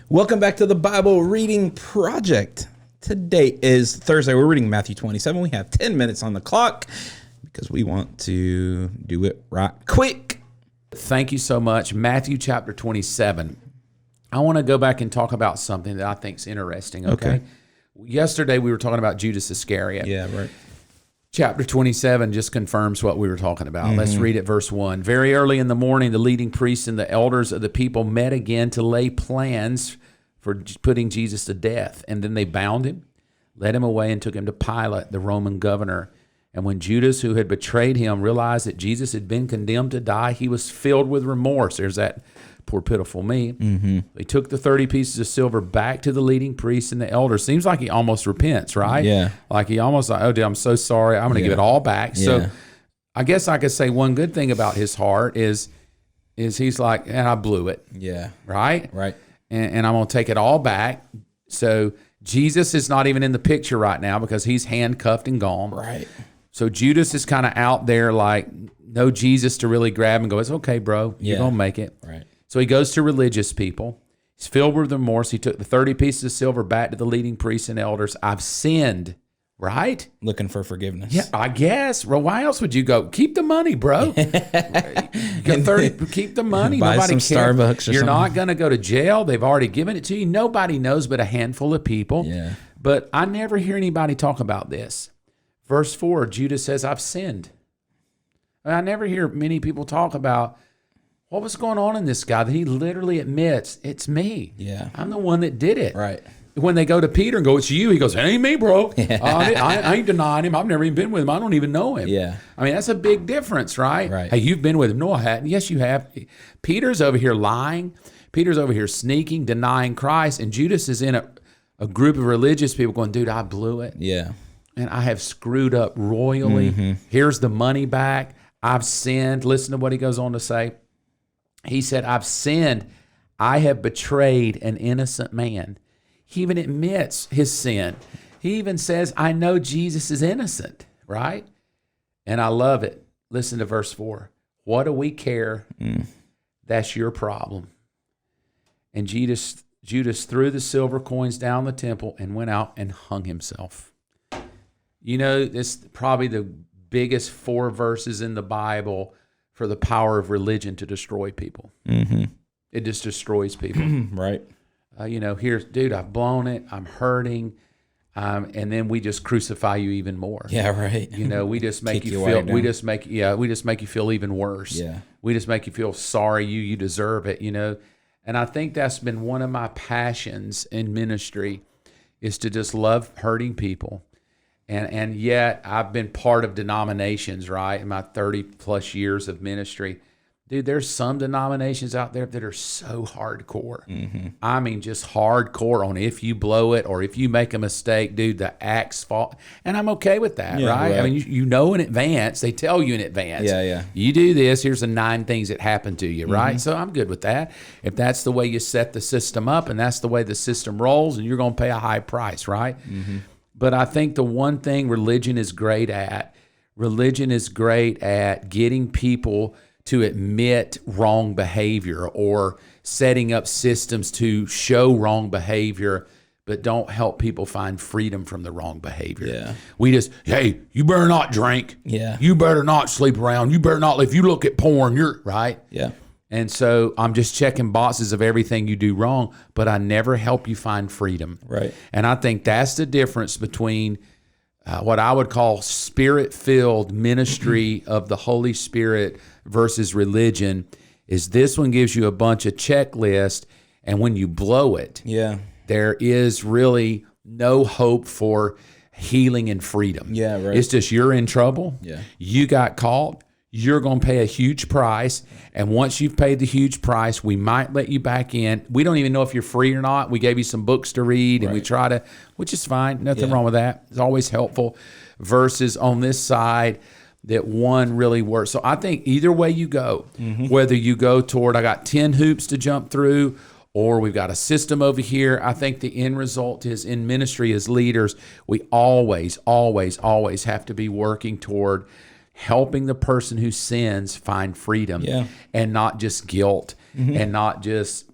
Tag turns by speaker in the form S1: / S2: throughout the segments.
S1: Welcome back to the Bible Reading Project. Today is Thursday. We're reading Matthew 27. We have 10 minutes on the clock because we want to do it right quick.
S2: Thank you so much. Matthew chapter 27. I want to go back and talk about something that I think is interesting, okay? Yesterday we were talking about Judas Iscariot.
S1: Yeah, right.
S2: Chapter 27 just confirms what we were talking about. Let's read it, verse 1. Very early in the morning, the leading priests and the elders of the people met again to lay plans for putting Jesus to death. And then they bound him, led him away, and took him to Pilate, the Roman governor. And when Judas, who had betrayed him, realized that Jesus had been condemned to die, he was filled with remorse. There's that poor pitiful me. He took the 30 pieces of silver back to the leading priests and the elders. Seems like he almost repents, right?
S1: Yeah.
S2: Like he almost like, oh, dude, I'm so sorry. I'm going to give it all back. So
S1: Yeah.
S2: I guess I could say one good thing about his heart is he's like, and I blew it,
S1: Yeah.
S2: right?
S1: Right.
S2: And I'm going to take it all back. So Jesus is not even in the picture right now because he's handcuffed and gone.
S1: Right.
S2: So Judas is kind of out there like no Jesus to really grab and go, it's okay, bro. You're
S1: Yeah.
S2: going to make it.
S1: Right.
S2: So he goes to religious people. He's filled with remorse. He took the 30 pieces of silver back to the leading priests and elders. I've sinned, right?
S1: Looking for forgiveness.
S2: Yeah, I guess. Well, why else would you go? Keep the money, bro. Keep the money.
S1: Buy
S2: Nobody
S1: some
S2: cares.
S1: Starbucks or
S2: You're
S1: something.
S2: not going to go to jail. They've already given it to you. Nobody knows but a handful of people.
S1: Yeah.
S2: But I never hear anybody talk about this. Verse 4, Judas says, I've sinned. I never hear many people talk about what was going on in this guy that he literally admits, it's me.
S1: Yeah.
S2: I'm the one that did it.
S1: Right.
S2: When they go to Peter and go, it's you, he goes, it ain't me, bro. I ain't denying him. I've never even been with him. I don't even know him.
S1: Yeah.
S2: I mean, that's a big difference, right?
S1: Right.
S2: Hey, you've been with him. No, I hadn't. Yes, you have. Peter's over here lying. Peter's over here sneaking, denying Christ. And Judas is in a group of religious people going, dude, I blew it.
S1: Yeah.
S2: And I have screwed up royally. Here's the money back. I've sinned. Listen to what he goes on to say. He said, I've sinned. I have betrayed an innocent man. He even admits his sin. He even says, I know Jesus is innocent, right? And I love it. Listen to verse 4. What do we care? That's your problem. And Judas threw the silver coins down the temple and went out and hung himself. You know, this is probably the biggest 4 verses in the Bible for the power of religion to destroy people. It just destroys people.
S1: Right.
S2: Here's, dude, I've blown it. I'm hurting. And then we just crucify you even more.
S1: Yeah, right.
S2: We just make
S1: Kick
S2: you
S1: you
S2: feel,
S1: way down.
S2: we just make you feel even worse.
S1: Yeah.
S2: We just make you feel sorry. You deserve it, And I think that's been one of my passions in ministry is to just love hurting people. And yet I've been part of denominations, right, in my 30 plus years of ministry. Dude, there's some denominations out there that are so hardcore. I mean, just hardcore on if you blow it or if you make a mistake, dude, the axe fall. And I'm okay with that,
S1: Yeah,
S2: right?
S1: right.
S2: I mean, you know in advance. They tell you in advance.
S1: Yeah, yeah.
S2: You do this, here's the 9 things that happen to you, right? So I'm good with that. If that's the way you set the system up and that's the way the system rolls, and you're going to pay a high price, right? But I think the one thing religion is great at getting people to admit wrong behavior or setting up systems to show wrong behavior, but don't help people find freedom from the wrong behavior.
S1: Yeah.
S2: We just, hey, you better not drink.
S1: Yeah.
S2: You better not sleep around. You better not, if you look at porn, you're right.
S1: Yeah.
S2: And so I'm just checking boxes of everything you do wrong, but I never help you find freedom.
S1: Right.
S2: And I think that's the difference between what I would call spirit-filled ministry of the Holy Spirit versus religion is this one gives you a bunch of checklists, and when you blow it,
S1: Yeah.
S2: there is really no hope for healing and freedom.
S1: Yeah, right.
S2: It's just you're in trouble.
S1: Yeah.
S2: You got caught. You're going to pay a huge price. And once you've paid the huge price, we might let you back in. We don't even know if you're free or not. We gave you some books to read and we try to, which is fine. Nothing wrong with that. It's always helpful. Versus on this side, that one really works. So I think either way you go, whether you go toward, I got 10 hoops to jump through, or we've got a system over here. I think the end result is in ministry as leaders, we always, always, always have to be working toward helping the person who sins find freedom and not just guilt and not just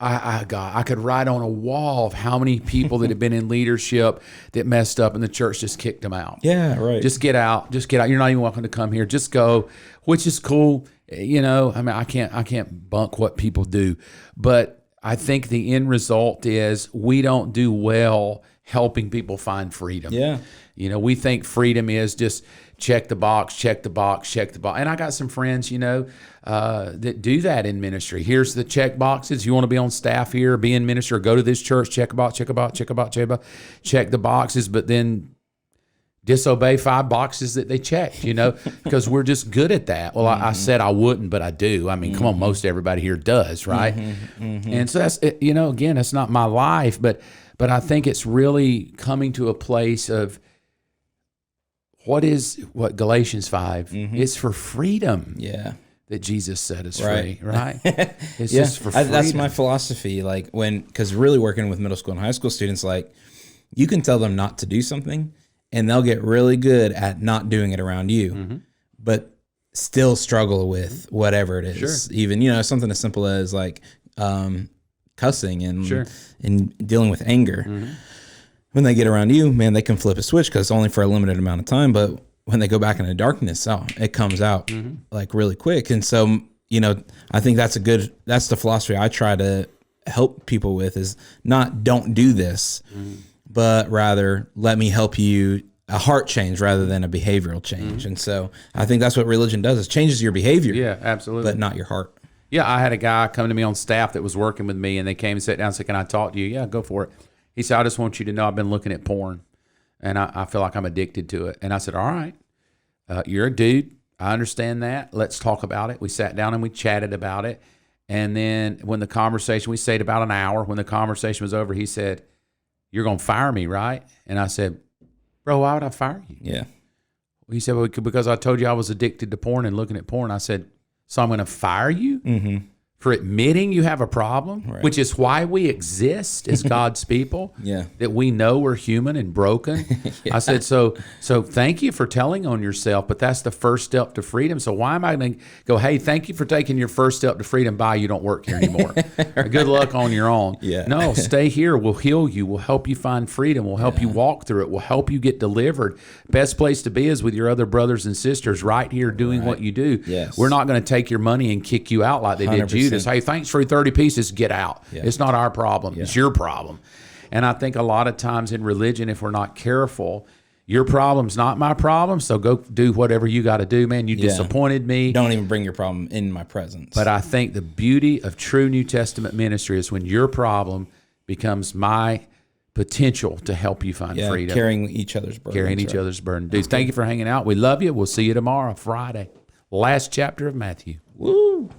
S2: I could write on a wall of how many people that have been in leadership that messed up and the church just kicked them out.
S1: Yeah, right.
S2: Just get out. Just get out. You're not even welcome to come here. Just go, which is cool. You know, I mean, I can't bunk what people do, but I think the end result is we don't do well helping people find freedom.
S1: Yeah.
S2: You know, we think freedom is just check the box, check the box, check the box. And I got some friends, you know, that do that in ministry. Here's the check boxes. You want to be on staff here, be in ministry, or go to this church, check a box, check a box, check a box, check a box, check the boxes, but then disobey 5 boxes that they checked, you know, because we're just good at that. Well, I said I wouldn't, but I do. I mean, come on, most everybody here does, right? And so that's, you know, again, that's not my life, but I think it's really coming to a place of what Galatians 5 is for freedom.
S1: Yeah.
S2: That Jesus set us free, right? It's
S1: Yeah,
S2: just for freedom.
S1: that's my philosophy. Like because really working with middle school and high school students, like you can tell them not to do something and they'll get really good at not doing it around you, but still struggle with whatever it is.
S2: Sure.
S1: Even, you know, something as simple as like cussing and dealing with anger. When they get around you, man, they can flip a switch because it's only for a limited amount of time. But when they go back into darkness, it comes out like really quick. And so, you know, I think that's the philosophy I try to help people with is not don't do this, but rather let me help you a heart change rather than a behavioral change. And so I think that's what religion does. It changes your behavior.
S2: Yeah, absolutely.
S1: But not your heart.
S2: Yeah, I had a guy come to me on staff that was working with me, and they came and sat down and said, "Can I talk to you?" Yeah, go for it. He said, "I just want you to know I've been looking at porn, and I feel like I'm addicted to it." And I said, "All right, you're a dude. I understand that. Let's talk about it." We sat down and we chatted about it. And then when the conversation, we stayed about an hour. When the conversation was over, he said, "You're going to fire me, right?" And I said, "Bro, why would I fire you?"
S1: Yeah.
S2: He said, "Well, because I told you I was addicted to porn and looking at porn." I said, "So I'm going to fire you for admitting you have a problem," which is why we exist as God's people, that we know we're human and broken. I said, so thank you for telling on yourself, but that's the first step to freedom. So why am I going to go, "Hey, thank you for taking your first step to freedom. Bye, you don't work here anymore. Good luck on your own." No, stay here. We'll heal you. We'll help you find freedom. We'll help you walk through it. We'll help you get delivered. Best place to be is with your other brothers and sisters right here doing what you do.
S1: Yes.
S2: We're not going to take your money and kick you out like they did Judas. Hey, thanks for 30 pieces, get out. It's not our problem. It's your problem. And I think a lot of times in religion, if we're not careful, your problem's not my problem, so go do whatever you got to do, man. You disappointed me.
S1: Don't even bring your problem in my presence.
S2: But I think the beauty of true New Testament ministry is when your problem becomes my potential to help you find freedom.
S1: Carrying each other's burden.
S2: Dude, thank you for hanging out. We love you. We'll see you tomorrow, Friday. Last chapter of Matthew.
S1: Woo!